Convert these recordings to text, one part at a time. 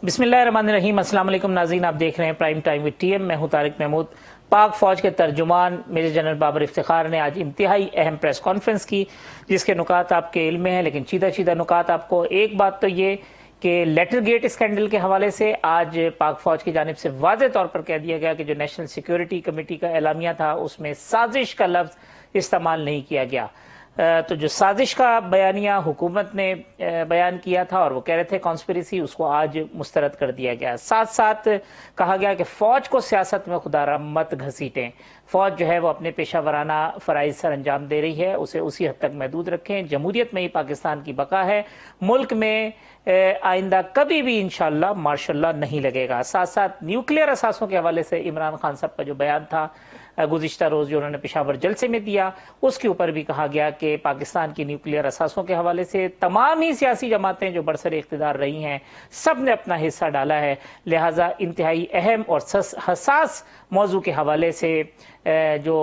بسم اللہ الرحمن الرحیم۔ السلام علیکم ناظرین، آپ دیکھ رہے ہیں prime time with T M. میں ہوں طارق محمود۔ پاک فوج کے ترجمان میجر جنرل بابر افتخار نے آج انتہائی اہم پریس کانفرنس کی، جس کے نکات آپ کے علم میں ہیں، لیکن چیدہ نکات آپ کو۔ ایک بات تو یہ کہ لیٹر گیٹ اسکینڈل کے حوالے سے آج پاک فوج کی جانب سے واضح طور پر کہہ دیا گیا کہ جو نیشنل سیکیورٹی کمیٹی کا اعلامیہ تھا اس میں سازش کا لفظ استعمال نہیں کیا گیا۔ تو جو سازش کا بیانیہ حکومت نے بیان کیا تھا اور وہ کہہ رہے تھے کانسپریسی، اس کو آج مسترد کر دیا گیا۔ ساتھ ساتھ کہا گیا کہ فوج کو سیاست میں خدا را مت گھسیٹیں، فوج جو ہے وہ اپنے پیشہ ورانہ فرائض سر انجام دے رہی ہے، اسے اسی حد تک محدود رکھیں، جمہوریت میں ہی پاکستان کی بقا ہے، ملک میں آئندہ کبھی بھی انشاءاللہ مارشل لا نہیں لگے گا۔ ساتھ ساتھ نیوکلیئر اثاثوں کے حوالے سے عمران خان صاحب کا جو بیان تھا گزشتہ روز جو انہوں نے پشاور جلسے میں دیا، اس کے اوپر بھی کہا گیا کہ پاکستان کی نیوکلیئر اثاثوں کے حوالے سے تمام ہی سیاسی جماعتیں جو برسر اقتدار رہی ہیں سب نے اپنا حصہ ڈالا ہے، لہٰذا انتہائی اہم اور حساس موضوع کے حوالے سے جو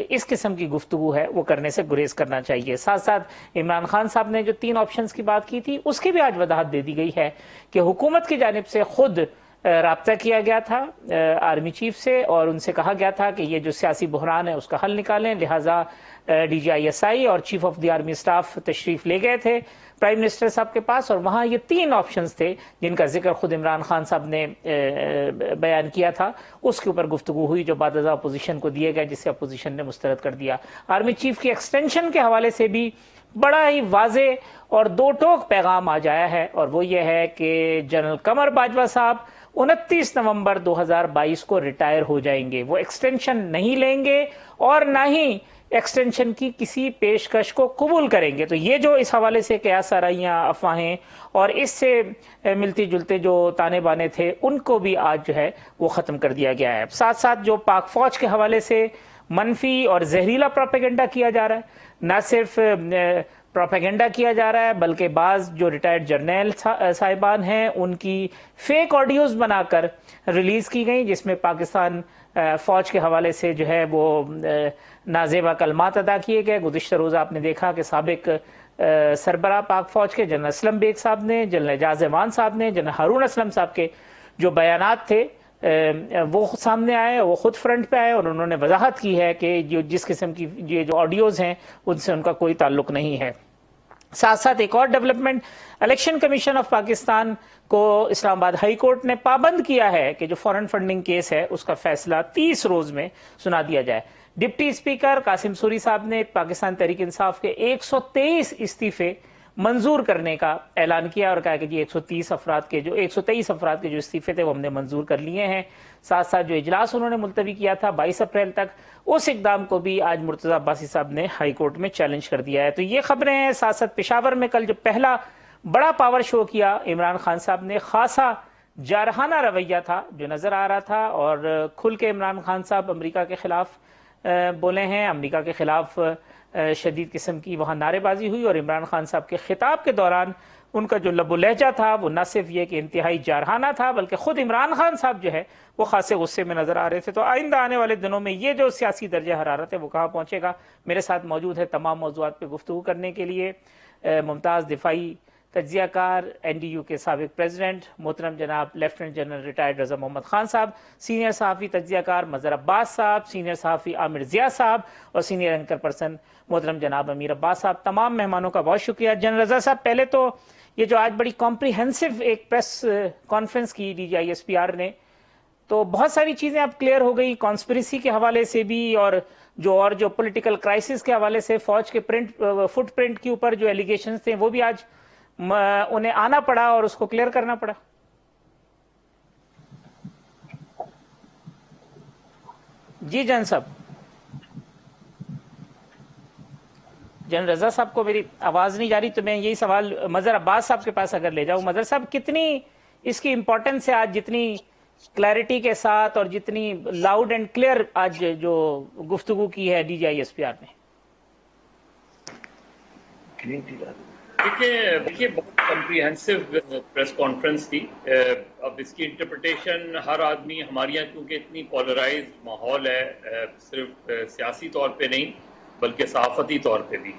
اس قسم کی گفتگو ہے وہ کرنے سے گریز کرنا چاہیے۔ ساتھ ساتھ عمران خان صاحب نے جو 3 آپشنز کی بات کی تھی اس کی بھی آج وضاحت دے دی گئی ہے کہ حکومت کی جانب سے خود رابطہ کیا گیا تھا آرمی چیف سے، اور ان سے کہا گیا تھا کہ یہ جو سیاسی بحران ہے اس کا حل نکالیں، لہٰذا D G I S I اور chief of the army staff تشریف لے گئے تھے پرائم منسٹر صاحب کے پاس، اور وہاں یہ 3 آپشنز تھے جن کا ذکر خود عمران خان صاحب نے بیان کیا تھا، اس کے اوپر گفتگو ہوئی جو بعد ازاں اپوزیشن کو دیے گئے، جس سے اپوزیشن نے مسترد کر دیا۔ آرمی چیف کی ایکسٹینشن کے حوالے سے بھی بڑا ہی واضح اور 2 ٹوک پیغام آج آیا ہے، اور وہ یہ ہے کہ جنرل قمر باجوہ صاحب 29 نومبر 2022 کو ریٹائر ہو جائیں گے، وہ ایکسٹینشن نہیں لیں گے اور نہ ہی ایکسٹینشن کی کسی پیشکش کو قبول کریں گے۔ تو یہ جو اس حوالے سے قیاس آرائیاں، افواہیں اور اس سے ملتی جلتے جو تانے بانے تھے ان کو بھی آج جو ہے وہ ختم کر دیا گیا ہے۔ ساتھ ساتھ جو پاک فوج کے حوالے سے منفی اور زہریلا پروپیگنڈا کیا جا رہا ہے، نہ صرف پروپیگنڈا کیا جا رہا ہے بلکہ بعض جو ریٹائرڈ جرنیل صاحبان ہیں ان کی فیک آڈیوز بنا کر ریلیز کی گئیں، جس میں پاکستان فوج کے حوالے سے جو ہے وہ نازیبا کلمات ادا کیے گئے۔ گزشتہ روز آپ نے دیکھا کہ سابق سربراہ پاک فوج کے جنرل اسلم بیگ صاحب نے، جنرل اعجاز امان صاحب نے، جنرل ہارون اسلم صاحب کے جو بیانات تھے وہ سامنے آئے، وہ خود فرنٹ پہ آئے اور انہوں نے وضاحت کی ہے کہ جس قسم کی یہ جو آڈیوز ہیں ان سے ان کا کوئی تعلق نہیں ہے۔ ساتھ ساتھ ایک اور development, election commission of Pakistan کو اسلام آباد ہائی کورٹ نے پابند کیا ہے کہ جو فورن فنڈنگ کیس ہے اس کا فیصلہ 30 روز میں سنا دیا جائے۔ ڈپٹی اسپیکر قاسم سوری صاحب نے پاکستان تحریک انصاف کے 123 استعفے منظور کرنے کا اعلان کیا اور کہا کہ 123 افراد کے جو استعفے تھے وہ ہم نے منظور کر لیے ہیں۔ ساتھ ساتھ جو اجلاس انہوں نے ملتوی کیا تھا 22 اپریل تک، اس اقدام کو بھی آج مرتضی عباسی صاحب نے ہائی کورٹ میں چیلنج کر دیا ہے۔ تو یہ خبریں ہیں۔ ساتھ ساتھ پشاور میں کل جو پہلا بڑا پاور شو کیا عمران خان صاحب نے، خاصا جارحانہ رویہ تھا جو نظر آ رہا تھا، اور کھل کے عمران خان صاحب امریکہ کے خلاف بولے ہیں، امریکہ کے خلاف شدید قسم کی وہاں نعرے بازی ہوئی، اور عمران خان صاحب کے خطاب کے دوران ان کا جو لب و لہجہ تھا وہ نہ صرف یہ کہ انتہائی جارحانہ تھا بلکہ خود عمران خان صاحب جو ہے وہ خاصے غصے میں نظر آ رہے تھے۔ تو آئندہ آنے والے دنوں میں یہ جو سیاسی درجہ حرارت ہے وہ کہاں پہنچے گا۔ میرے ساتھ موجود ہے تمام موضوعات پہ گفتگو کرنے کے لیے ممتاز دفاعی تجزیہ کار این ڈی یو کے سابق پریزیڈنٹ محترم جناب لیفٹیننٹ جنرل ریٹائرڈ رضا محمد خان صاحب، سینئر صحافی تجزیہ کار مظہر عباس صاحب، سینئر صحافی عامر ضیاء صاحب، اور سینئر اینکر پرسن محترم جناب امیر عباس صاحب۔ تمام مہمانوں کا بہت شکریہ۔ جنرل رضا صاحب، پہلے تو یہ جو آج بڑی کمپریہنسو ایک پریس کانفرنس کی D G I S P R نے، تو بہت ساری چیزیں اب کلیئر ہو گئی، کانسپریسی کے حوالے سے بھی اور جو پولیٹیکل کرائسس کے حوالے سے فوج کے فٹ پرنٹ کے اوپر جو ایلیگیشنز تھے وہ بھی آج انہیں آنا پڑا اور اس کو کلیئر کرنا پڑا۔ جی جن صاحب، جنرل رضا صاحب کو میری آواز نہیں جا رہی، تو میں یہی سوال مظہر عباس صاحب کے پاس اگر لے جاؤں۔ مظہر صاحب، کتنی اس کی امپورٹنس ہے آج، جتنی کلیئرٹی کے ساتھ اور جتنی لاؤڈ اینڈ کلیئر آج جو گفتگو کی ہے D G I S P R نے؟ دیکھیے بہت کمپریہنسو پریس کانفرنس تھی۔ اب اس کی انٹرپریٹیشن ہر آدمی، ہمارے یہاں کیونکہ اتنی پولرائزڈ ماحول ہے، صرف سیاسی طور پہ نہیں بلکہ صحافتی طور پہ بھی،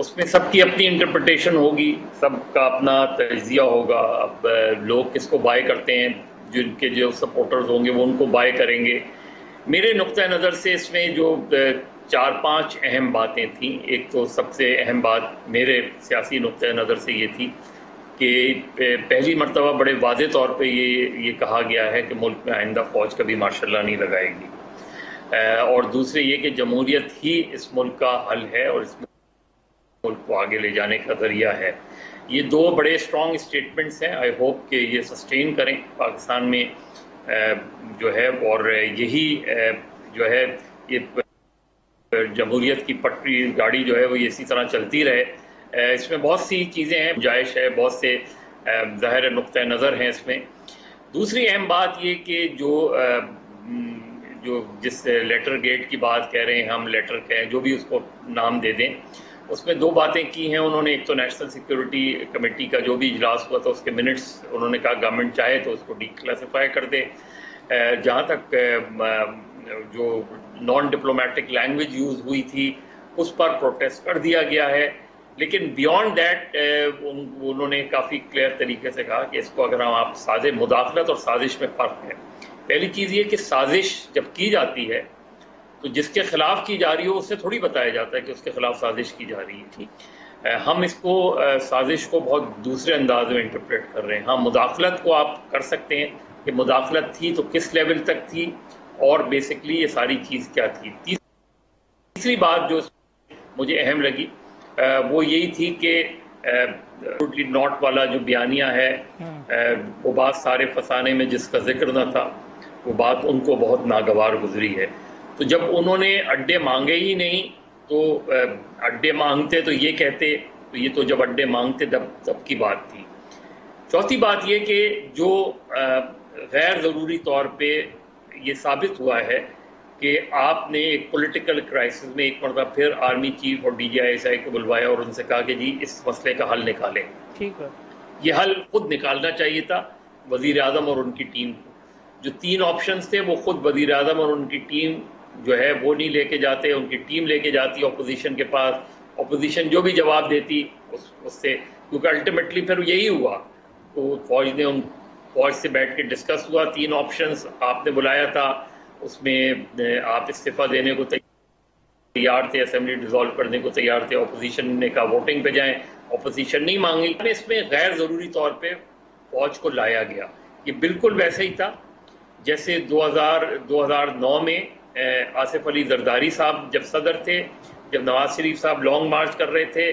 اس میں سب کی اپنی انٹرپریٹیشن ہوگی، سب کا اپنا تجزیہ ہوگا. اب لوگ کس کو بائی کرتے ہیں، جن کے جو سپورٹرز ہوں گے وہ ان کو بائی کریں گے. میرے نقطۂ نظر سے اس میں جو 4-5 اہم باتیں تھیں. ایک تو سب سے اہم بات میرے سیاسی نقطۂ نظر سے یہ تھی کہ پہلی مرتبہ بڑے واضح طور پہ یہ کہا گیا ہے کہ ملک میں آئندہ فوج کبھی ماشاء اللہ نہیں لگائے گی. اور دوسرے یہ کہ جمہوریت ہی اس ملک کا حل ہے اور اس ملک کو آگے لے جانے کا ذریعہ ہے. یہ دو بڑے اسٹرانگ اسٹیٹمنٹس ہیں. آئی ہوپ کہ یہ سسٹین کریں پاکستان میں جو ہے، اور یہی جو ہے یہ جمہوریت کی پٹری گاڑی جو ہے وہ اسی طرح چلتی رہے. اس میں بہت سی چیزیں ہیں، گنجائش ہے، بہت سے ظاہر نقطۂ نظر ہیں اس میں. دوسری اہم بات یہ کہ جو جس لیٹر گیٹ کی بات کہہ رہے ہیں ہم، لیٹر کہیں جو بھی اس کو نام دے دیں، اس میں دو باتیں کی ہیں انہوں نے. ایک تو نیشنل سیکیورٹی کمیٹی کا جو بھی اجلاس ہوا تھا اس کے منٹس انہوں نے کہا گورنمنٹ چاہے تو اس کو ڈی کلاسیفائی کر دے. جہاں تک جو نان ڈپلومیٹک لینگویج یوز ہوئی تھی اس پر پروٹیسٹ کر دیا گیا ہے. لیکن بیونڈ دیٹ انہوں نے کافی کلیئر طریقے سے کہا کہ اس کو اگر ہم آپ مداخلت اور سازش میں فرق ہے. پہلی چیز یہ کہ سازش جب کی جاتی ہے تو جس کے خلاف کی جا رہی ہو اسے تھوڑی بتایا جاتا ہے کہ اس کے خلاف سازش کی جا رہی ہے. ہم اس کو سازش کو بہت دوسرے انداز میں انٹرپریٹ کر رہے ہیں. ہاں، مداخلت کو آپ کر سکتے ہیں کہ مداخلت تھی تو کس لیول تک تھی اور بیسکلی یہ ساری چیز کیا تھی. تیسری بات جو مجھے اہم لگی وہ یہی تھی کہ ناٹ والا جو بیانیہ ہے وہ بات سارے فسانے میں جس کا ذکر نہ تھا، وہ بات ان کو بہت ناگوار گزری ہے. تو جب انہوں نے اڈے مانگے ہی نہیں تو اڈے مانگتے تو یہ کہتے، تو یہ تو جب اڈے مانگتے تب کی بات تھی. چوتھی بات یہ کہ جو غیر ضروری طور پہ یہ ثابت ہوا ہے کہ آپ نے ایک پولیٹیکل کرائسس میں ایک مرتبہ پھر آرمی چیف اور DGI کو بلوایا اور ان سے کہا کہ جی اس مسئلے کا حل نکالیں. ٹھیک ہے، یہ حل خود نکالنا چاہیے تھا وزیر اعظم اور ان کی ٹیم کو. جو 3 آپشنز تھے وہ خود وزیر اعظم اور ان کی ٹیم جو ہے وہ نہیں لے کے جاتے، ان کی ٹیم لے کے جاتی اپوزیشن کے پاس. اپوزیشن جو بھی جواب دیتی اس سے، کیونکہ الٹیمیٹلی پھر یہی ہوا. تو فوج سے بیٹھ کے ڈسکس ہوا. 3 آپشنز آپ نے بلایا تھا، اس میں آپ استعفیٰ دینے کو تیار تھے، اسمبلی ڈیزالو کرنے کو تیار تھے. اپوزیشن نے کہا ووٹنگ پہ جائیں، اپوزیشن نہیں مانگی. اس میں غیر ضروری طور پہ فوج کو لایا گیا. یہ بالکل ویسے ہی تھا جیسے 2009 میں آصف علی زرداری صاحب جب صدر تھے، جب نواز شریف صاحب لانگ مارچ کر رہے تھے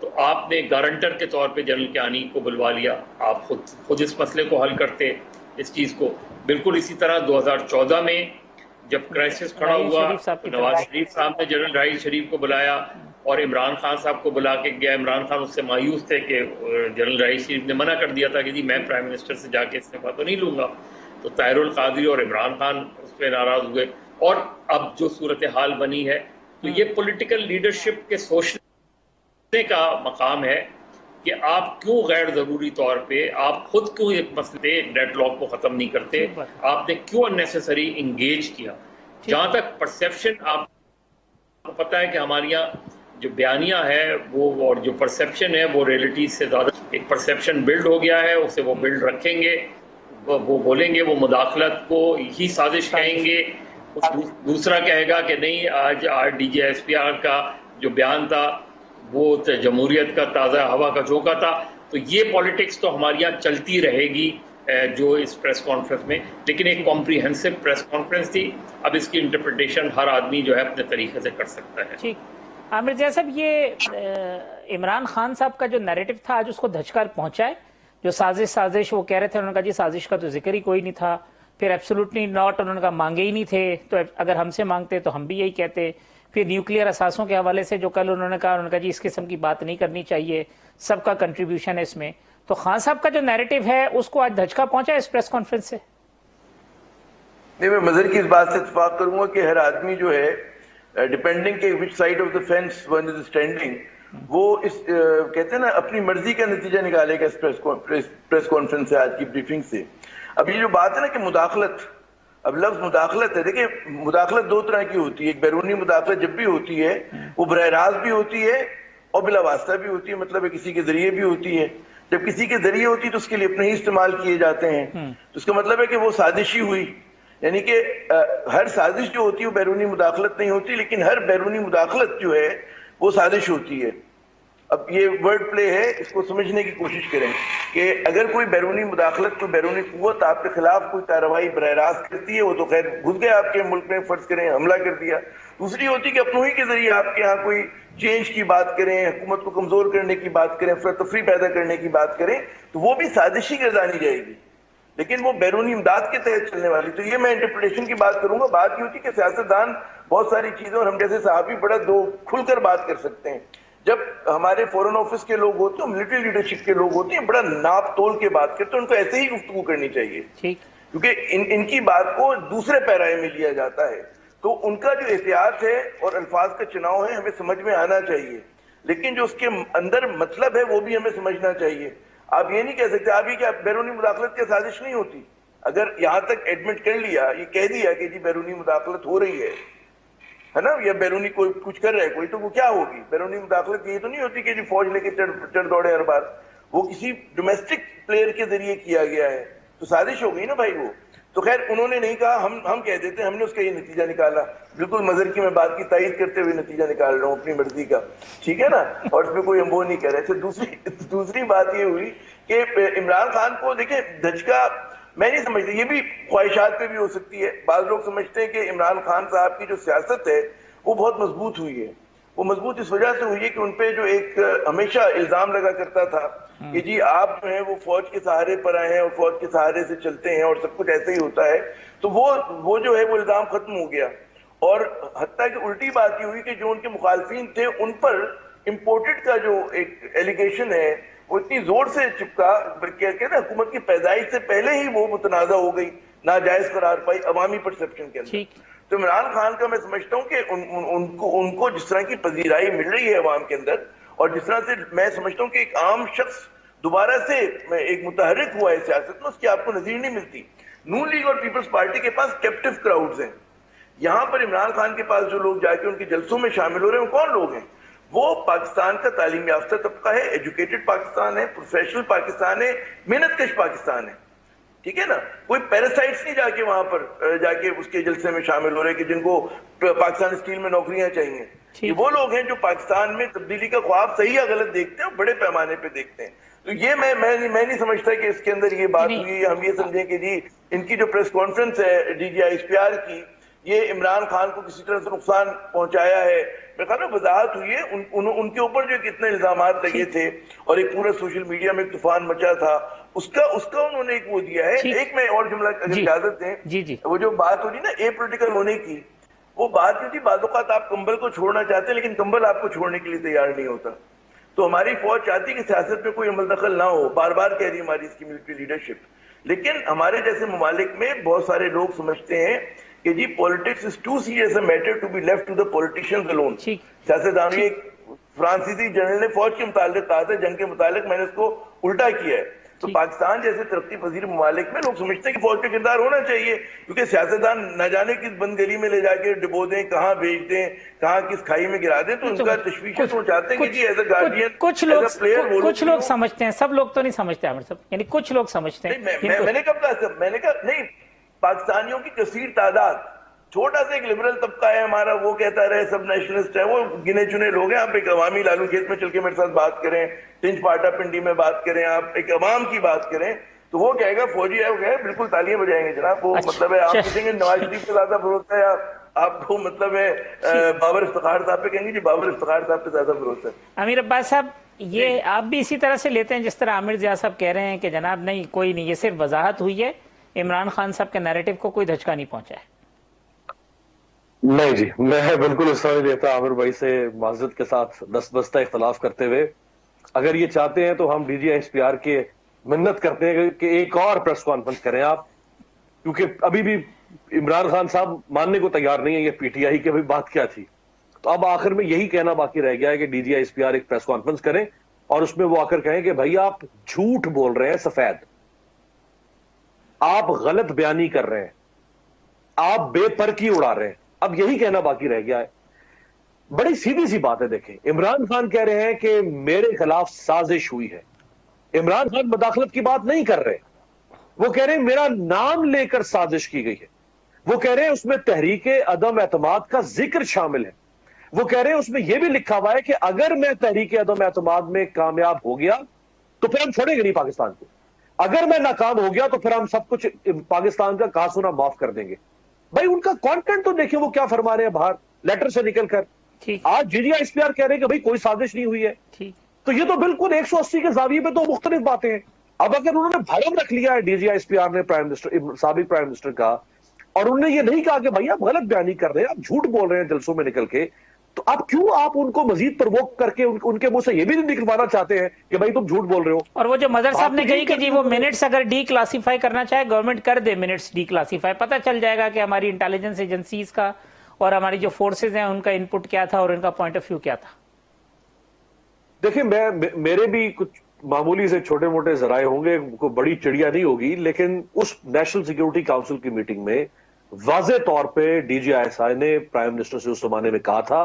تو آپ نے گارنٹر کے طور پہ جنرل کیانی کو بلوا لیا. آپ خود اس مسئلے کو حل کرتے اس چیز کو. بالکل اسی طرح 2014 میں جب کرائسس کھڑا ہوا تو نواز شریف صاحب نے جنرل راحیل شریف کو بلایا اور عمران خان صاحب کو بلا کے گیا. عمران خان اس سے مایوس تھے کہ جنرل راحیل شریف نے منع کر دیا تھا کہ جی میں پرائم منسٹر سے جا کے استعفیٰ تو نہیں لوں گا. تو طاہر القادری اور عمران خان اس پہ ناراض ہوئے. اور اب جو صورتحال بنی ہے تو یہ پولیٹیکل لیڈرشپ کے سوچنے کا مقام ہے کہ آپ کیوں غیر ضروری طور پہ آپ خود کیوں ایک مسئلے ڈیڈ لاک کو ختم نہیں کرتے، آپ نے کیوں اننیسیسری انگیج کیا. جہاں تک پرسیپشن، آپ کو پتہ ہے کہ ہمارے یہاں جو بیانیہ ہے وہ اور جو پرسیپشن ہے وہ ریئلٹی سے زیادہ ایک پرسیپشن بلڈ ہو گیا ہے. اسے وہ بلڈ رکھیں گے، وہ بولیں گے وہ مداخلت کو ہی سازش کہیں گے. دوسرا کہے گا کہ نہیں، آج DGSPR کا جو بیان تھا وہ جمہوریت کا تازہ ہوا کا جھونکا تھا. تو یہ پالیٹکس تو ہمارے یہاں چلتی رہے گی جو اس پریس کانفرنس میں. لیکن ایک کمپریہنسو پریس کانفرنس تھی. اب اس کی انٹرپریٹیشن ہر آدمی جو ہے اپنے طریقے سے کر سکتا ہے. ٹھیک. عامر جی صاحب، یہ عمران خان صاحب کا جو نیریٹو تھا آج اس کو دھچکا پہنچا ہے. جو سازش وہ کہہ رہے تھے، انہوں نے کہا جی سازش کا تو ذکر ہی کوئی نہیں تھا. پھر ایبسولوٹلی ناٹ انہوں نے کہا مانگے ہی نہیں تھے، تو اگر ہم سے مانگتے تو ہم بھی یہی کہتے. پھر نیوکلیئر اثاثوں کے حوالے سے جو کل انہوں نے کہا جی اس قسم کی بات نہیں کرنی چاہیے، سب کا کنٹریبیوشن ہے اس میں. تو خان صاحب کا جو نیریٹو ہے اس کو آج دھچکا پہنچا ہے اس پریس کانفرنس سے. نہیں، میں مظہر کی اس بات سے اتفاق کروں گا کہ ہر آدمی جو ہے ڈیپینڈنگ کہ which side of the fence one is standing, وہ اس کہتے ہیں نا اپنی مرضی کا نتیجہ نکالے گا اس پریس کانفرنس سے، آج کی بریفنگ سے. اب یہ جو بات ہے نا کہ مداخلت، اب لفظ مداخلت ہے، دیکھیں مداخلت 2 طرح کی ہوتی ہے. ایک بیرونی مداخلت جب بھی ہوتی ہے وہ براہ راست بھی ہوتی ہے اور بلا واسطہ بھی ہوتی ہے، مطلب ہے کسی کے ذریعے بھی ہوتی ہے. جب کسی کے ذریعے ہوتی ہے تو اس کے لیے اپنے ہی استعمال کیے جاتے ہیں. تو اس کا مطلب ہے کہ وہ سازشی ہوئی. یعنی کہ ہر سازش جو ہوتی ہے وہ بیرونی مداخلت نہیں ہوتی، لیکن ہر بیرونی مداخلت جو ہے وہ سازش ہوتی ہے. اب یہ ورڈ پلے ہے، اس کو سمجھنے کی کوشش کریں کہ اگر کوئی بیرونی مداخلت، کوئی بیرونی قوت آپ کے خلاف کوئی کارروائی براہ راست کرتی ہے، وہ تو خیر گھس گئے آپ کے ملک میں، فرض کریں حملہ کر دیا. دوسری ہوتی کہ اپنوں ہی کے ذریعے آپ کے ہاں کوئی چینج کی بات کریں، حکومت کو کمزور کرنے کی بات کریں، افراتفری پیدا کرنے کی بات کریں، تو وہ بھی سازشی گردانی جائے گی، لیکن وہ بیرونی امداد کے تحت چلنے والی. تو یہ میں انٹرپریٹیشن کی بات کروں گا. بات یہ ہوتی کہ سیاستدان بہت ساری چیزیں، اور ہم جیسے صحافی بڑا دو کھل کر بات کر سکتے ہیں. جب ہمارے فورن آفس کے لوگ ہوتے ہیں، ملٹری لیڈرشپ کے لوگ ہوتے ہیں، بڑا ناپ تول کے بات کرتے ہیں. ان کو ایسے ہی گفتگو کرنی چاہیے، کیونکہ ان کی بات کو دوسرے پیرائے میں لیا جاتا ہے. تو ان کا جو احتیاط ہے اور الفاظ کا چناؤ ہے ہمیں سمجھ میں آنا چاہیے، لیکن جو اس کے اندر مطلب ہے وہ بھی ہمیں سمجھنا چاہیے. آپ یہ نہیں کہہ سکتے آپ یہ کہ بیرونی مداخلت کی سازش نہیں ہوتی. اگر یہاں تک ایڈمٹ کر لیا، یہ کہہ دیا کہ جی بیرونی مداخلت ہو رہی ہے نا، یا بیرونی کوئی کچھ کر رہا ہے کوئی، تو وہ کیا ہوگی؟ بیرونی مداخلت یہ تو نہیں ہوتی کہ جی فوج لے کے چڑھ دوڑے ہر بار. وہ کسی ڈومیسٹک پلیئر کے ذریعے کیا گیا ہے، تو سازش ہو گئی نا بھائی وہ. تو خیر انہوں نے نہیں کہا، ہم کہہ دیتے ہیں، ہم نے اس کا یہ نتیجہ نکالا. بالکل مظہر کی میں بات کی تائید کرتے ہوئے نتیجہ نکال رہا ہوں اپنی مرضی کا، ٹھیک ہے نا، اور اس میں کوئی ہم وہ نہیں کہہ رہے. دوسری بات یہ ہوئی کہ عمران خان کو دیکھیں دھچکا میں نہیں سمجھتا، یہ بھی خواہشات پہ بھی ہو سکتی ہے. بعض لوگ سمجھتے ہیں کہ عمران خان صاحب کی جو سیاست ہے وہ بہت مضبوط ہوئی ہے. وہ مضبوط اس وجہ سے ہوئی ہے کہ ان پہ جو ایک ہمیشہ الزام لگا کرتا تھا کہ جی آپ جو ہیں وہ فوج کے سہارے پر آئے ہیں اور فوج کے سہارے سے چلتے ہیں اور سب کچھ ایسے ہی ہوتا ہے. تو وہ جو ہے وہ الزام ختم ہو گیا. اور حتیٰ کہ الٹی بات یہ ہوئی کہ جو ان کے مخالفین تھے ان پر امپورٹڈ کا جو ایک ایلیگیشن ہے وہ اتنی زور سے چپکا، کہتے ہیں نا حکومت کی پیدائش سے پہلے ہی وہ متنازع ہو گئی، ناجائز قرار پائی عوامی پرسپشن کے اندر. تو عمران خان کا میں سمجھتا ہوں کہ ان کو جس طرح کی پذیرائی مل رہی ہے عوام کے اندر، اور جس طرح سے میں سمجھتا ہوں کہ ایک عام شخص دوبارہ سے ایک متحرک ہوا ہے سیاست میں، اس کی آپ کو نظیر نہیں ملتی. نون لیگ اور پیپلز پارٹی کے پاس کیپٹیو کراؤڈز ہیں. یہاں پر عمران خان کے پاس جو لوگ جا کے ان کے جلسوں میں شامل ہو رہے ہیں وہ کون لوگ ہیں؟ وہ پاکستان کا تعلیم یافتہ طبقہ ہے، ایجوکیٹڈ پاکستان ہے، پروفیشنل پاکستان ہے، محنت کش پاکستان ہے، ٹھیک ہے نا. کوئی پیراسائٹس نہیں جا کے وہاں پر جا کے اس کے جلسے میں شامل ہو رہے کہ جن کو پاکستان اسٹیل میں نوکریاں چاہیے. یہ وہ لوگ ہیں جو پاکستان میں تبدیلی کا خواب صحیح یا غلط دیکھتے ہیں اور بڑے پیمانے پہ دیکھتے ہیں. تو یہ میں نہیں سمجھتا کہ اس کے اندر یہ بات ہوئی. ہم یہ سمجھیں کہ جی ان کی جو پریس کانفرنس ہے D G I S P R کی، یہ عمران خان کو کسی طرح سے نقصان پہنچایا ہے. میں کہا نا وضاحت ہوئی ہے ان کے اوپر جو کتنے الزامات لگے تھے اور ایک پورا سوشل میڈیا میں ایک طوفان مچا تھا، اس کا انہوں نے ایک وہ دیا ہے. ایک میں اور جملہ اگر اجازت دیں، وہ جو بات ہو رہی نا اے پولیٹیکل ہونے کی، وہ بات یہ تھی بعض اوقات آپ کمبل کو چھوڑنا چاہتے ہیں لیکن کمبل آپ کو چھوڑنے کے لیے تیار نہیں ہوتا. تو ہماری فوج چاہتی کہ سیاست میں کوئی عمل دخل نہ ہو، بار بار کہہ رہی ہماری اس کی ملٹری لیڈرشپ. لیکن ہمارے جیسے ممالک میں بہت سارے لوگ سمجھتے ہیں کہ جی politics is too serious a matter to be left to the politicians alone. سیاستدان، ایک فرانسیسی جنرل نے فوج کے متعلق کہا تھا، جنگ کے متعلق، میں نے اس کو الٹا کیا ہے. تو پاکستان جیسے ترقی پذیر ممالک میں لوگ سمجھتے ہیں کہ فوج کا کردار ہونا چاہیے، کیونکہ سیاستدان نہ جانے کس بند گلی میں لے جا کے ڈبو دیں، کہاں بھیج دیں، کہاں کس کھائی میں گرا دیں. تو ان کا تشویش وہ چاہتے ہیں کہ جی ایز اے گارڈین، کچھ لوگ سمجھتے ہیں، سب لوگ تو نہیں سمجھتے عامر صاحب، یعنی کچھ لوگ سمجھتے ہیں. میں نے کب کہا؟ میں نے کہا نہیں، پاکستانیوں کی کثیر تعداد، چھوٹا سا ایک لبرل طبقہ ہے ہمارا، وہ کہتا رہے سب نیشنلسٹ ہیں، وہ گنے چنے لوگ ہیں. آپ ایک عوامی لالو کھیت میں چل کے میرے ساتھ بات کریں، ٹنچ پاٹا پنڈی میں بات کریں، آپ ایک عوام کی بات کریں تو وہ کہے گا فوجی ہے، وہ کہے بالکل تالیاں بجائیں گے جناب. وہ مطلب ہے آپ کہیں گے نواز شریف سے زیادہ بھروسہ ہے، آپ کو مطلب ہے بابر افتخار صاحب پہ کہیں گے جی بابر افتخار صاحب پہ زیادہ بھروسہ ہے. امیر عباس صاحب، یہ آپ بھی اسی طرح سے لیتے ہیں جس طرح عامر ضیاء صاحب کہہ رہے ہیں کہ جناب نہیں کوئی نہیں، یہ صرف وضاحت ہوئی ہے، عمران خان صاحب کے نیریٹو کو کوئی دھچکا نہیں پہنچا ہے؟ نہیں جی، میں بالکل اس طرح لیتا عامر بھائی سے معذرت کے ساتھ دست بستہ اختلاف کرتے ہوئے. اگر یہ چاہتے ہیں تو ہم D G S P R کے منت کرتے ہیں کہ ایک اور پریس کانفرنس کریں آپ، کیونکہ ابھی بھی عمران خان صاحب ماننے کو تیار نہیں ہے یہ پی ٹی آئی کی بات کیا تھی. تو اب آخر میں یہی کہنا باقی رہ گیا ہے کہ D G S P R ایک پریس کانفرنس کریں اور اس میں وہ آ کر کہیں کہ بھائی آپ جھوٹ بول رہے ہیں، سفید، آپ غلط بیانی کر رہے ہیں، آپ بے پر کی اڑا رہے ہیں. اب یہی کہنا باقی رہ گیا ہے. بڑی سیدھی سی بات ہے. دیکھیں عمران خان کہہ رہے ہیں کہ میرے خلاف سازش ہوئی ہے. عمران خان مداخلت کی بات نہیں کر رہے, وہ کہہ رہے ہیں میرا نام لے کر سازش کی گئی ہے. وہ کہہ رہے ہیں اس میں تحریک عدم اعتماد کا ذکر شامل ہے. وہ کہہ رہے ہیں اس میں یہ بھی لکھا ہوا ہے کہ اگر میں تحریک عدم اعتماد میں کامیاب ہو گیا تو پھر ہم چھوڑیں گے نہیں پاکستان کو, اگر میں ناکام ہو گیا تو پھر ہم سب کچھ پاکستان کا کہا سنا معاف کر دیں گے. بھائی ان کا کانٹینٹ تو دیکھیں وہ کیا فرما رہے ہیں باہر لیٹر سے نکل کر. ٹھیک آج جی ایس پی آر کہہ رہے ہیں کہ بھائی کوئی سازش نہیں ہوئی ہے. ٹھیک. تو یہ تو بالکل 180 کے زاویے پہ دو مختلف باتیں ہیں. اب اگر انہوں نے بھرم رکھ لیا ہے D G S P R نے پرائم منسٹر سابق پرائم منسٹر کا, اور انہوں نے یہ نہیں کہا کہ بھائی آپ غلط بیانی کر رہے ہیں, آپ جھوٹ بول رہے ہیں جلسوں میں نکل کے, تو اب کیوں آپ ان کو مزید پرووک کر کے ان کے منہ سے یہ بھی نہیں نکلوانا چاہتے ہیں کہ بھائی تم جھوٹ بول رہے ہو. اور وہ جو مظہر صاحب نے آپ کہی کہ جی وہ کرتے ہیں. منٹس اگر ڈی کلاسیفائی کرنا چاہے گورنمنٹ کر دے, منٹس ڈی کلاسیفائی, پتہ چل جائے گا کہ ہماری انٹیلیجنس ایجنسیز کا اور ہماری جو فورسز ہیں ان کا ان پٹ کیا تھا اور ان کا پوائنٹ آف ویو کیا تھا. دیکھیں میرے بھی کچھ معمولی سے چھوٹے موٹے ذرائع ہوں گے, کوئی بڑی چڑیا نہیں ہوگی, لیکن اس نیشنل سیکیورٹی کاؤنسل کی میٹنگ میں واضح طور پہ D G I S I نے پرائم منسٹر سے اس زمانے میں کہا تھا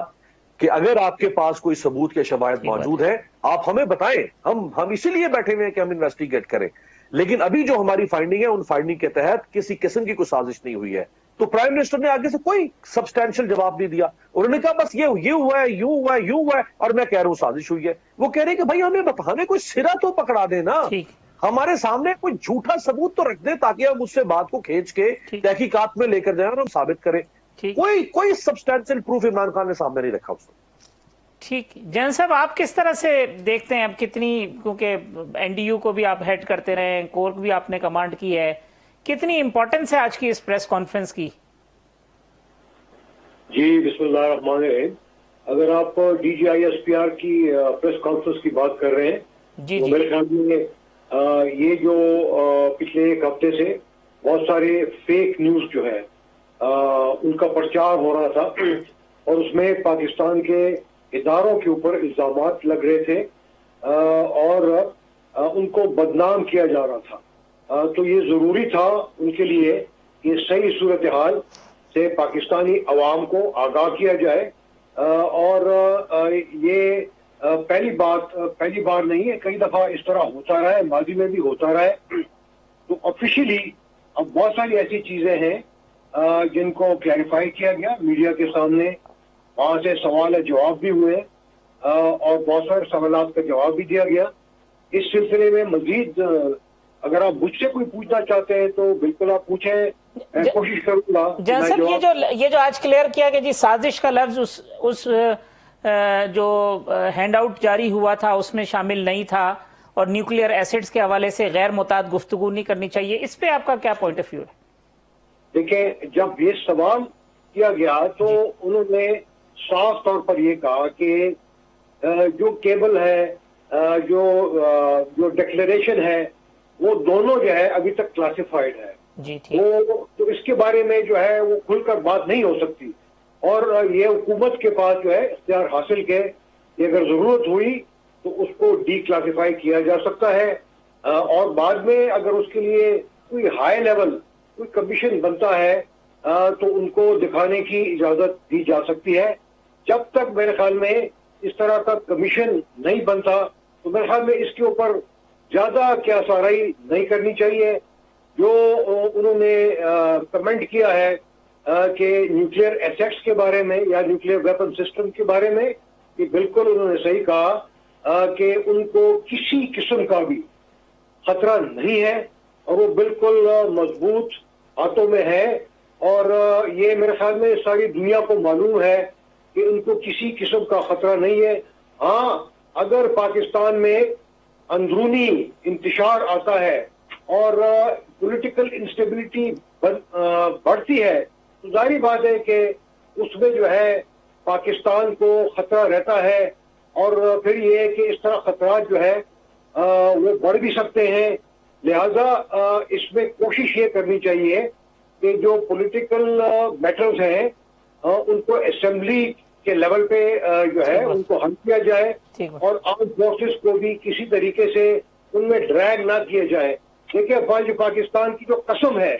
کہ اگر آپ کے پاس کوئی ثبوت کے شواہد موجود ہیں آپ ہمیں بتائیں, ہم اسی لیے بیٹھے ہوئے ہیں کہ ہم انویسٹیگیٹ کریں. لیکن ابھی جو ہماری فائنڈنگ ہے ان فائنڈنگ کے تحت کسی قسم کی کوئی سازش نہیں ہوئی ہے. تو پرائم منسٹر نے آگے سے کوئی سبسٹینشل جواب نہیں دیا. انہوں نے کہا بس یہ ہوا ہے, یوں ہوا ہے, یوں ہوا ہے, اور میں کہہ رہا ہوں سازش ہوئی ہے. وہ کہہ رہے ہیں کہ بھائی ہمیں کوئی سرا تو پکڑا دے نا, ٹھیک ہمارے سامنے کوئی جھوٹا ثبوت تو رکھ دیں تاکہ ہم اس سے بات کو کھینچ کے تحقیقات میں لے کر جائیں اور ہم ثابت کریں. ٹھیک. کوئی سبسٹینشل پروف عمران خان نے سامنے نہیں رکھا اس وقت. ٹھیک. جن صاحب آپ کس طرح سے دیکھتے ہیں اب کتنی, کیونکہ این ڈی یو کو بھی آپ ہیڈ کرتے رہے ہیں, کور بھی آپ نے کمانڈ کی ہے, کتنی امپورٹنس ہے آج کی اس پریس کانفرنس کی؟ جی بسم اللہ الرحمن الرحیم. اگر آپ D G I S P R کی پریس کانفرنس کی بات کر رہے ہیں جی تو جی میرے خیال میں یہ جو پچھلے ایک ہفتے سے بہت سارے فیک نیوز جو ہے ان کا پرچار ہو رہا تھا اور اس میں پاکستان کے اداروں کے اوپر الزامات لگ رہے تھے اور ان کو بدنام کیا جا رہا تھا. تو یہ ضروری تھا ان کے لیے کہ صحیح صورتحال سے پاکستانی عوام کو آگاہ کیا جائے. اور یہ پہلی بار نہیں ہے, کئی دفعہ اس طرح ہوتا رہا ہے, ماضی میں بھی ہوتا رہا ہے. تو آفیشیلی اب بہت ساری ایسی چیزیں ہیں جن کو کلیریفائی کیا گیا میڈیا کے سامنے, وہاں سے سوال جواب بھی ہوئے اور بہت سارے سوالات کا جواب بھی دیا گیا. اس سلسلے میں مزید اگر آپ مجھ سے کوئی پوچھنا چاہتے ہیں تو بالکل آپ پوچھیں, میں کوشش کروں گا. جناب یہ جو آج کلیئر کیا کہ جی سازش کا لفظ اس جو ہینڈ آؤٹ جاری ہوا تھا اس میں شامل نہیں تھا, اور نیوکلیئر ایسڈز کے حوالے سے غیر معتاد گفتگو نہیں کرنی چاہیے, اس پہ آپ کا کیا پوائنٹ آف ویو ہے؟ دیکھیں جب یہ سوال کیا گیا تو انہوں نے صاف طور پر یہ کہا کہ جو کیبل ہے, جو ڈکلیریشن ہے, وہ دونوں جو ہے ابھی تک کلاسیفائڈ ہے. جی ٹھیک. وہ تو اس کے بارے میں جو ہے وہ کھل کر بات نہیں ہو سکتی, اور یہ حکومت کے پاس جو ہے اختیار حاصل کے کہ اگر ضرورت ہوئی تو اس کو ڈی کلاسیفائی کیا جا سکتا ہے, اور بعد میں اگر اس کے لیے کوئی ہائی لیول کوئی کمیشن بنتا ہے تو ان کو دکھانے کی اجازت دی جا سکتی ہے. جب تک میرے خیال میں اس طرح کا کمیشن نہیں بنتا تو میرے خیال میں اس کے اوپر زیادہ کیا سارئی نہیں کرنی چاہیے. جو انہوں نے کمنٹ کیا ہے کہ نیوکلیئر ایسیٹس کے بارے میں یا نیوکلیئر ویپن سسٹم کے بارے میں, کہ بالکل انہوں نے صحیح کہا کہ ان کو کسی قسم کا بھی خطرہ نہیں ہے اور وہ بالکل مضبوط ہاتھوں میں ہے. اور یہ میرے خیال میں ساری دنیا کو معلوم ہے کہ ان کو کسی قسم کا خطرہ نہیں ہے. ہاں اگر پاکستان میں اندرونی انتشار آتا ہے اور پولیٹیکل انسٹیبلٹی بڑھتی ہے تو ظاہری بات ہے کہ اس میں جو ہے پاکستان کو خطرہ رہتا ہے, اور پھر یہ ہے کہ اس طرح خطرات جو ہے وہ بڑھ بھی سکتے ہیں. لہذا اس میں کوشش یہ کرنی چاہیے کہ جو پولیٹیکل میٹرز ہیں ان کو اسمبلی کے لیول پہ جو ہے ان کو حل کیا جائے, اور آرم فورسز کو بھی کسی طریقے سے ان میں ڈریگ نہ کیا جائے. دیکھیے افواج پاکستان کی جو قسم ہے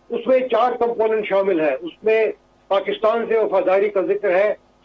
اس میں 4 کمپوننٹ شامل ہے. اس میں پاکستان سے وفاداری کا ذکر ہے,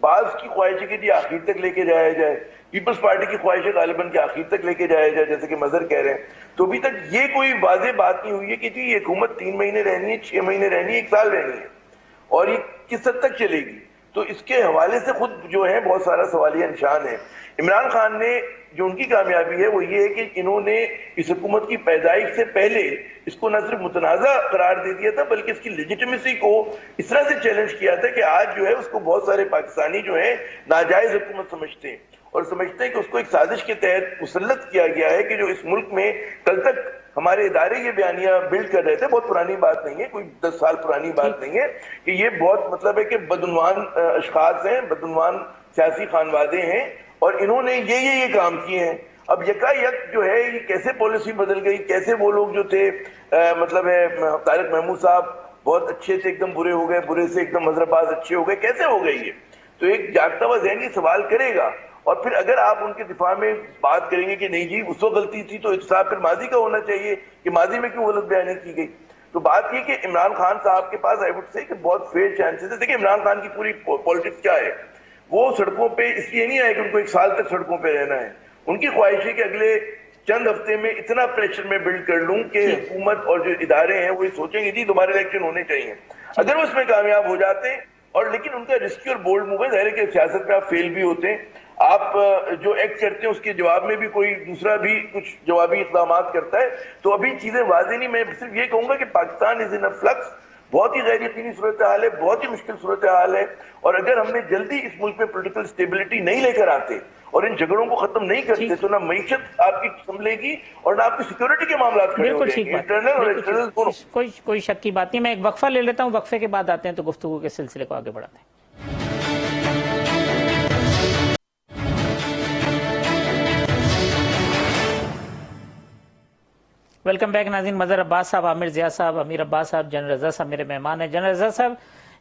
بعض کی خواہش ہے کہ جی آخر تک لے کے جایا جائے، پیپلز پارٹی کی خواہش ہے غالباً کہ آخر تک لے کے جایا جائے جیسے کہ مظہر کہہ رہے ہیں، تو ابھی تک یہ کوئی واضح بات نہیں ہوئی ہے کہ جی یہ حکومت 3 مہینے رہنی ہے، 6 مہینے رہنی ہے، 1 سال رہنی ہے، اور یہ کس حد تک چلے گی. تو اس کے حوالے سے خود جو ہے بہت سارا سوالیہ نشان ہے. عمران خان نے جو ان کی کامیابی ہے وہ یہ ہے کہ انہوں نے اس حکومت کی پیدائش سے پہلے اس کو نہ صرف متنازع قرار دے دیا تھا بلکہ اس کی لیجیٹمیسی کو اس طرح سے چیلنج کیا تھا کہ آج جو ہے اس کو بہت سارے پاکستانی جو ہیں ناجائز حکومت سمجھتے ہیں اور سمجھتے ہیں کہ اس کو ایک سازش کے تحت مسلط کیا گیا ہے کہ جو اس ملک میں کل تک ہمارے ادارے یہ بیانیہ بلڈ کر رہے تھے. بہت پرانی بات نہیں ہے، کوئی 10 سال پرانی بات نہیں ہے، کہ یہ بہت مطلب ہے کہ بدعنوان اشخاص ہیں، بدعنوان سیاسی خانوادے ہیں اور انہوں نے یہ کام کیے ہیں. اب یکا یک جو ہے یہ کیسے پالیسی بدل گئی، کیسے وہ لوگ جو تھے مطلب ہے طارق محمود صاحب بہت اچھے تھے ایک دم برے ہو گئے، برے سے ایک دم مظہر باز اچھے ہو گئے، کیسے ہو گئی یہ؟ تو ایک جاگتا ہوا ذہن یہ سوال کرے گا. اور پھر اگر آپ ان کے دفاع میں بات کریں گے کہ نہیں جی اس وقت غلطی تھی تو احتساب پھر ماضی کا ہونا چاہیے کہ ماضی میں کیوں غلط بیانی کی گئی. تو بات یہ کہ عمران خان صاحب کے پاس آئی وڈ سے کہ بہت فیئر چانسز ہے. دیکھیں عمران خان کی پوری پالیٹکس کیا ہے، وہ سڑکوں پہ اس لیے نہیں آئے کہ ان کو 1 سال تک سڑکوں پہ رہنا ہے. ان کی خواہش ہے کہ اگلے چند ہفتے میں اتنا پریشر میں بلڈ کر لوں کہ حکومت اور جو ادارے ہیں وہ یہ سوچیں گے جی دوبارہ الیکشن ہونے چاہیے. اگر وہ اس میں کامیاب ہو جاتے ہیں اور لیکن ان کا رسکی اور بولڈ موو ہے، ظاہر ہے کہ سیاست میں آپ فیل بھی ہوتے ہیں، آپ جو ایکٹ کرتے ہیں اس کے جواب میں بھی کوئی دوسرا بھی کچھ جوابی اقدامات کرتا ہے. تو ابھی چیزیں واضح نہیں. میں صرف یہ کہوں گا کہ پاکستان از ان اے فلکس، بہت ہی غیر یقینی صورتحال ہے، بہت ہی مشکل صورتحال ہے، اور اگر ہم نے جلدی اس ملک میں پولیٹیکل سٹیبلٹی نہیں لے کر آتے اور ان جھگڑوں کو ختم نہیں کرتے تو نہ معیشت آپ کی سنبھلے گی اور نہ آپ کی سیکورٹی کے معاملات کھڑے ہو بالکل جائیں ٹھیک گے، بات، انٹرنل اور ایکسٹرنل دونوں. کوئی شک کی بات نہیں. میں ایک وقفہ لے لیتا ہوں، وقفے کے بعد آتے ہیں تو گفتگو کے سلسلے کو آگے بڑھاتے ہیں. ویلکم بیک ناظرین. مظہر عباس صاحب، عامر ضیاء صاحب، امیر عباس صاحب، جنرل رضا صاحب میرے مہمان ہیں. جنرل رضا صاحب،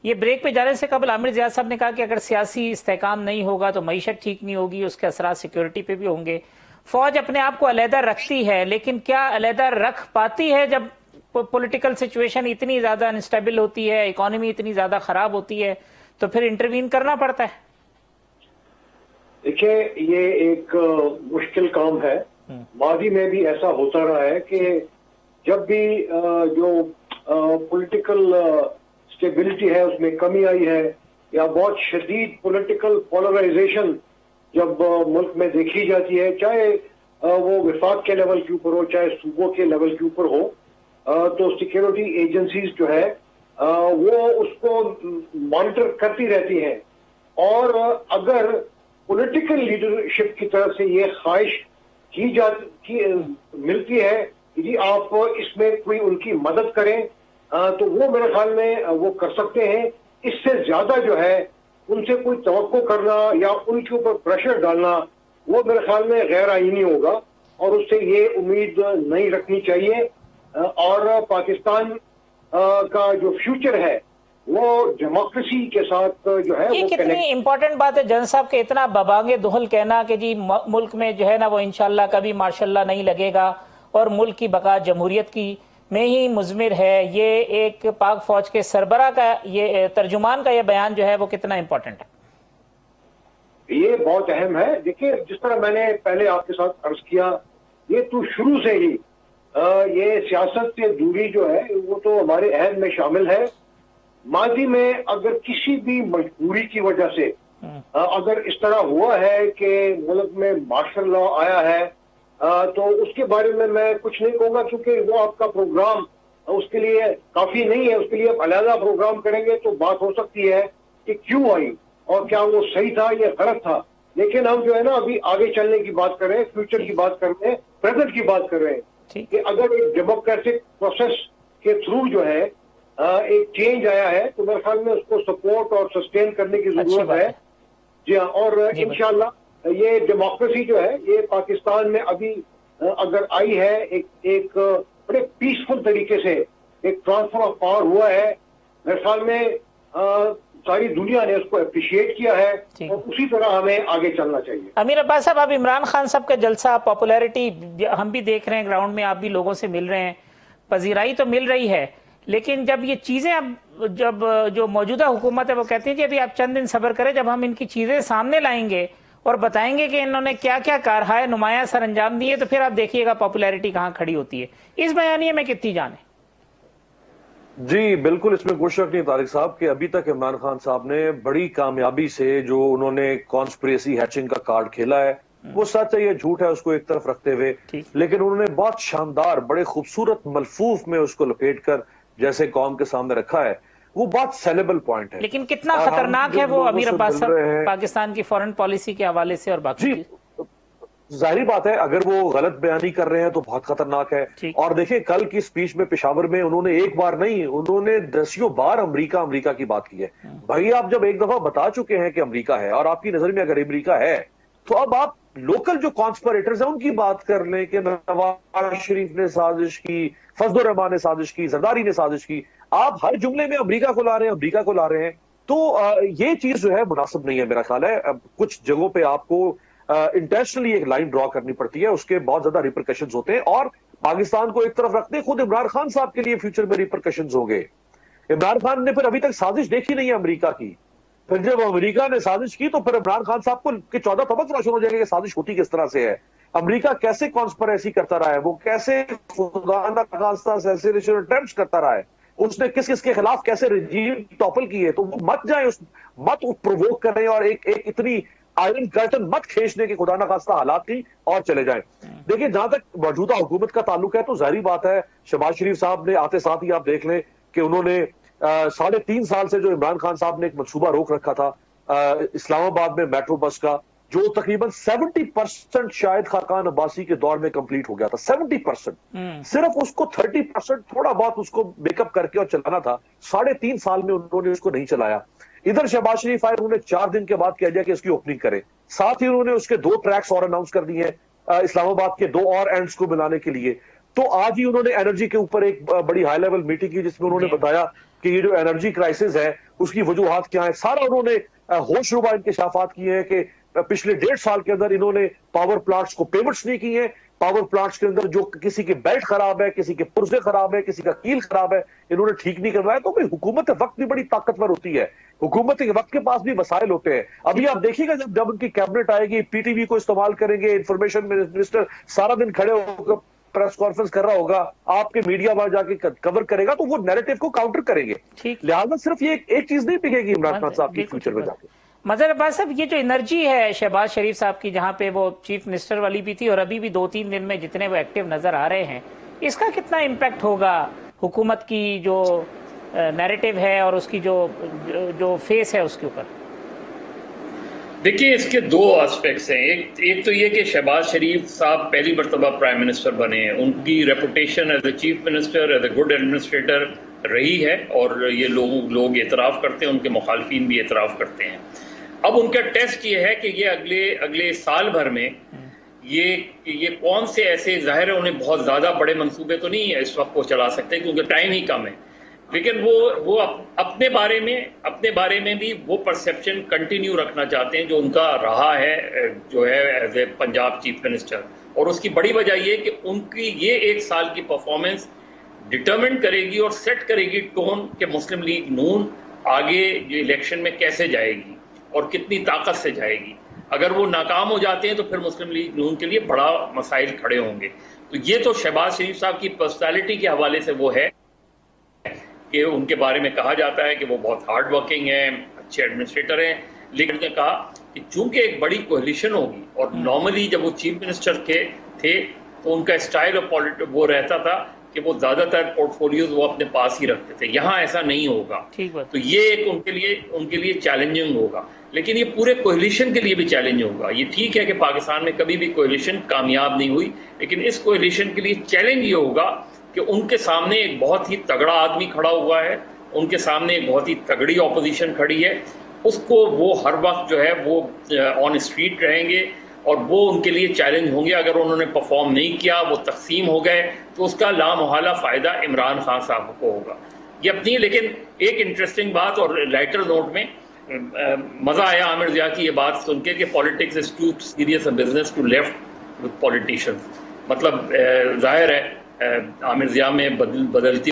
یہ بریک پہ جانے سے قبل عامر ضیاء صاحب نے کہا کہ اگر سیاسی استحکام نہیں ہوگا تو معیشت ٹھیک نہیں ہوگی، اس کے اثرات سیکیورٹی پہ بھی ہوں گے. فوج اپنے آپ کو علیحدہ رکھتی ہے لیکن کیا علیحدہ رکھ پاتی ہے جب پولیٹیکل سچویشن اتنی زیادہ انسٹیبل ہوتی ہے، اکانومی اتنی زیادہ خراب ہوتی ہے تو پھر انٹروین کرنا پڑتا ہے؟ دیکھیں یہ ایک مشکل کام ہے. ماضی میں بھی ایسا ہوتا رہا ہے کہ جب بھی جو پولیٹیکل سٹیبلٹی ہے اس میں کمی آئی ہے یا بہت شدید پولیٹیکل پولرائزیشن جب ملک میں دیکھی جاتی ہے، چاہے وہ وفاق کے لیول کے اوپر ہو چاہے صوبوں کے لیول کے اوپر ہو، تو سیکیورٹی ایجنسیز جو ہے وہ اس کو مانیٹر کرتی رہتی ہیں. اور اگر پولیٹیکل لیڈرشپ کی طرف سے یہ خواہش ملتی ہے کہ جی آپ اس میں کوئی ان کی مدد کریں، تو وہ میرے خیال میں وہ کر سکتے ہیں. اس سے زیادہ جو ہے ان سے کوئی توقع کرنا یا ان کے اوپر پریشر ڈالنا وہ میرے خیال میں غیر آئینی ہوگا اور اس سے یہ امید نہیں رکھنی چاہیے. اور پاکستان کا جو فیوچر ہے وہ ڈیموکریسی کے ساتھ جو ہے یہ کتنی امپورٹنٹ بات ہے جن صاحب کہ اتنا ببانگ دہل کہنا کہ جی ملک میں جو ہے نا وہ انشاءاللہ کبھی ماشاء اللہ نہیں لگے گا اور ملک کی بقا جمہوریت کی میں ہی مضمر ہے. یہ ایک پاک فوج کے سربراہ کا یہ ترجمان کا یہ بیان جو ہے وہ کتنا امپورٹنٹ ہے؟ یہ بہت اہم ہے. دیکھیے جس طرح میں نے پہلے آپ کے ساتھ عرض کیا، یہ تو شروع سے ہی یہ سیاست سے دوری جو ہے وہ تو ہمارے عہد میں شامل ہے. ماضی میں اگر کسی بھی مجبوری کی وجہ سے اگر اس طرح ہوا ہے کہ ملک میں مارشل لا آیا ہے تو اس کے بارے میں کچھ نہیں کہوں گا کیونکہ وہ آپ کا پروگرام اس کے لیے کافی نہیں ہے. اس کے لیے آپ علیحدہ پروگرام کریں گے تو بات ہو سکتی ہے کہ کیوں آئی اور کیا وہ صحیح تھا یا غلط تھا. لیکن ہم جو ہے نا ابھی آگے چلنے کی بات کر رہے ہیں، فیوچر کی بات کر رہے ہیں، پریزنٹ کی بات کر رہے ہیں کہ اگر ایک ڈیموکریٹک پروسیس کے تھرو جو ہے ایک چینج آیا ہے تو میرے خیال میں اس کو سپورٹ اور سسٹین کرنے کی ضرورت ہے. جی ہاں، اور انشاءاللہ یہ ڈیموکریسی جو ہے یہ پاکستان میں ابھی اگر آئی ہے ایک بڑے پیسفل طریقے سے ایک ٹرانسفر آف پاور ہوا ہے. میرے خیال میں ساری دنیا نے اس کو اپریشیٹ کیا ہے اور اسی طرح ہمیں آگے چلنا چاہیے. امیر عباس صاحب، اب عمران خان صاحب کا جلسہ پاپولیرٹی ہم بھی دیکھ رہے ہیں، گراؤنڈ میں آپ بھی لوگوں سے مل رہے ہیں، پذیرائی تو مل رہی ہے لیکن جب یہ چیزیں اب جب جو موجودہ حکومت ہے وہ کہتی ہے کہ ابھی آپ چند دن صبر کریں، جب ہم ان کی چیزیں سامنے لائیں گے اور بتائیں گے کہ انہوں نے کیا کیا کارہائے نمایاں سر انجام دیے، تو پھر آپ دیکھیے گا پاپولیرٹی کہاں کھڑی ہوتی ہے۔ اس بیانیے میں کتنی جان ہے؟ جی بالکل، اس میں کوئی شک نہیں طارق صاحب کہ ابھی تک عمران خان صاحب نے بڑی کامیابی سے جو انہوں نے کانسپریسی ہیچنگ کا کارڈ کھیلا ہے، وہ سچ ہے یا جھوٹ ہے اس کو ایک طرف رکھتے ہوئے، لیکن انہوں نے بہت شاندار بڑے خوبصورت ملفوف میں اس کو لپیٹ کر جیسے قوم کے سامنے رکھا ہے، وہ بہت سیلیبل پوائنٹ ہے۔ لیکن کتنا خطرناک ہے وہ امیر عباس صاحب پاکستان کی فورن پالیسی کے حوالے سے اور باقی جی ظاہری بات ہے، اگر وہ غلط بیانی کر رہے ہیں تو بہت خطرناک ہے۔ اور دیکھیں کل کی سپیچ میں پشاور میں انہوں نے ایک بار نہیں، انہوں نے دسیوں بار امریکہ کی بات کی ہے۔ بھائی آپ جب ایک دفعہ بتا چکے ہیں کہ امریکہ ہے اور آپ کی نظر میں اگر امریکہ ہے تو اب آپ لوکل جو کانسپریٹرز ہیں ان کی بات کر لیں کہ نواز شریف نے سازش کی، فضل الرحمان نے سازش کی، زرداری نے سازش کی، آپ ہر جملے میں امریکہ کو لا رہے ہیں، تو یہ چیز جو ہے مناسب نہیں ہے میرا خیال ہے۔ کچھ جگہوں پہ آپ کو انٹینشنلی ایک لائن ڈرا کرنی پڑتی ہے، اس کے بہت زیادہ ریپرکشنز ہوتے ہیں، اور پاکستان کو ایک طرف رکھتے خود عمران خان صاحب کے لیے فیوچر میں ریپرکشنز ہوں گے۔ عمران خان نے پھر ابھی تک سازش دیکھی نہیں ہے امریکہ کی، پھر جب امریکہ نے سازش کی تو پھر عمران خان صاحب کو کہ 14 طبق روشن ہو جائے گا کہ سازش ہوتی کس طرح سے ہے، امریکہ کیسے کانسپریسی کرتا رہا ہے، وہ کیسے خدا نہ خواستہ اسیسینیشن اٹیمپٹس کرتا رہا ہے، اس نے کس کے خلاف کیسے رجیم ٹاپل کی ہے۔ تو وہ مت جائیں، مت پرووک کریں اور ایک اتنی آئرن کرٹن مت کھینچنے کے خدا نہ خواستہ حالات کی اور چلے جائیں۔ دیکھیں جہاں تک موجودہ حکومت کا تعلق ہے تو ظاہری بات ہے، شہباز شریف صاحب نے آتے ساتھ ہی آپ دیکھ لیں کہ انہوں نے 3.5 سال سے جو عمران خان صاحب نے ایک منصوبہ روک رکھا تھا اسلام آباد میں میٹرو بس کا، جو تقریباً 70% شاید خاقان عباسی کے دور میں کمپلیٹ ہو گیا تھا، 70%، صرف اس کو 30% تھوڑا بہت اس کو میک اپ کر کے اور چلانا تھا، 3.5 سال میں انہوں نے اس کو نہیں چلایا۔ ادھر شہباز شریف آئے، انہوں نے 4 دن کے بعد کہہ دیا کہ اس کی اوپننگ کرے، ساتھ ہی انہوں نے اس کے 2 ٹریکس اور اناؤنس کر دی ہیں اسلام آباد کے 2 اور اینڈز کو ملانے کے لیے۔ تو آج ہی انہوں نے انرجی کے اوپر ایک بڑی ہائی لیول میٹنگ کی جس میں انہوں نے بتایا کہ یہ جو انرجی کرائسس ہے اس کی وجوہات کیا ہیں، سارا انہوں نے ہوش ربا انکشافات کیے ہیں کہ پچھلے 1.5 سال کے اندر انہوں نے پاور پلانٹس کو پیمنٹس نہیں کی ہیں، پاور پلانٹس کے اندر جو کسی کے بیلٹ خراب ہے، کسی کے پرزے خراب ہے، کسی کا کیل خراب ہے، انہوں نے ٹھیک نہیں کروایا۔ تو حکومت وقت بھی بڑی طاقتور ہوتی ہے، حکومت کے وقت کے پاس بھی مسائل ہوتے ہیں۔ ابھی آپ دیکھیے گا جب ان کی کیبنٹ آئے گی، پی ٹی وی کو استعمال کریں گے، انفارمیشن منسٹر سارا دن کھڑے ہو کر پریس کانفرنس کر رہا ہوگا، آپ کے میڈیا وہاں جا کے کور کرے گا تو وہ نیریٹو کو کاؤنٹر کریں گے، لہٰذا صرف یہ ایک چیز نہیں پکے گی عمران خان صاحب کی فیوچر میں جا کے۔ مظہر عباس صاحب، یہ جو انرجی ہے شہباز شریف صاحب کی، جہاں پہ وہ چیف منسٹر والی بھی تھی اور ابھی بھی 2-3 دن میں جتنے وہ ایکٹیو نظر آ رہے ہیں، اس کا کتنا امپیکٹ ہوگا حکومت کی جو نیریٹو ہے اور اس کی جو فیس ہے اس کے اوپر؟ دیکھیے اس کے 2 اسپیکٹس ہیں، ایک تو یہ کہ شہباز شریف صاحب پہلی مرتبہ پرائم منسٹر بنے ہیں، ان کی reputation as a chief minister, as a good administrator رہی ہے اور یہ لوگ اعتراف کرتے ہیں، ان کے مخالفین بھی اعتراف کرتے ہیں۔ اب ان کا ٹیسٹ یہ ہے کہ یہ اگلے سال بھر میں یہ کون سے ایسے، ظاہر ہے انہیں بہت زیادہ بڑے منصوبے تو نہیں اس وقت وہ چلا سکتے کیونکہ ٹائم ہی کم ہے، لیکن وہ اپنے بارے میں بھی وہ پرسیپشن کنٹینیو رکھنا چاہتے ہیں جو ان کا رہا ہے، جو ہے as a Punjab chief minister. اور اس کی بڑی وجہ یہ کہ ان کی یہ 1 سال کی پرفارمنس ڈٹرمن کرے گی اور سیٹ کرے گی ٹون کہ مسلم لیگ نون آگے یہ الیکشن میں کیسے جائے گی اور کتنی طاقت سے جائے گی۔ اگر وہ ناکام ہو جاتے ہیں تو پھر مسلم لیگ نون کے لیے بڑا مسائل کھڑے ہوں گے۔ تو یہ تو شہباز شریف صاحب کی پرسنالٹی کے حوالے سے وہ ہے کہ ان کے بارے میں کہا جاتا ہے کہ وہ بہت ہارڈ ورکنگ ہیں، اچھے ایڈمنسٹریٹر ہیں، لیکن نے کہا کہ چونکہ ایک بڑی کولیشن ہوگی اور نارملی جب وہ چیف منسٹر تھے تو ان کا اسٹائل آف وہ رہتا تھا کہ وہ زیادہ تر پورٹ فولیوز وہ اپنے پاس ہی رکھتے تھے، یہاں ایسا نہیں ہوگا۔ تو یہ ایک ان کے لیے چیلنجنگ ہوگا، لیکن یہ پورے کولیشن کے لیے بھی چیلنج ہوگا۔ یہ ٹھیک ہے کہ پاکستان میں کبھی بھی کولیشن کامیاب نہیں ہوئی، لیکن اس کولیشن کے لیے چیلنج یہ ہوگا کہ ان کے سامنے ایک بہت ہی تگڑا آدمی کھڑا ہوا ہے، ان کے سامنے ایک بہت ہی تگڑی اپوزیشن کھڑی ہے، اس کو وہ ہر وقت جو ہے وہ آن اسٹریٹ رہیں گے اور وہ ان کے لیے چیلنج ہوں گے۔ اگر انہوں نے پرفارم نہیں کیا، وہ تقسیم ہو گئے، تو اس کا لامحالہ فائدہ عمران خان صاحب کو ہوگا۔ یہ اپنی لیکن ایک انٹرسٹنگ بات اور لائٹر نوٹ میں مزہ آیا عامر ضیاء کی یہ بات سن کے کہ politics is too serious a business to left with politicians, مطلب ظاہر ہے عامر ضیاء میں بدلتی